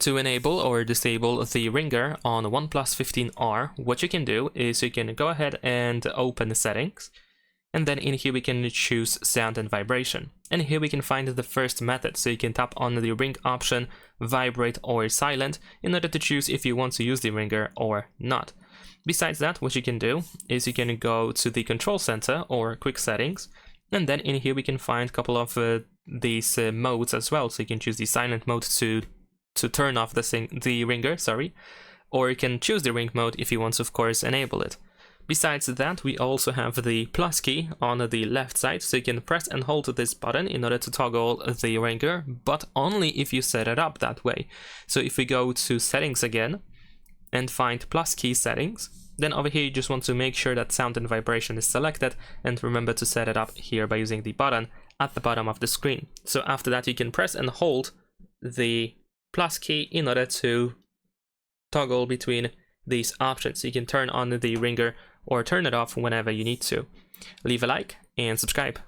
To enable or disable the ringer on OnePlus 15R, what you can do is you can go ahead and open the settings, and then in here we can choose sound and vibration. And here we can find the first method, so you can tap on the ring option, vibrate or silent, in order to choose if you want to use the ringer or not. Besides that, what you can do is you can go to the control center or quick settings, and then in here we can find a couple of these modes as well. So you can choose the silent mode to turn off the ringer, or you can choose the ring mode if you want to, of course, enable it. Besides that, we also have the plus key on the left side, so you can press and hold this button in order to toggle the ringer, but only if you set it up that way. So if we go to settings again and find plus key settings, then over here you just want to make sure that sound and vibration is selected, and remember to set it up here by using the button at the bottom of the screen. So after that you can press and hold the plus key in order to toggle between these options. You can turn on the ringer or turn it off whenever you need to. Leave a like and subscribe.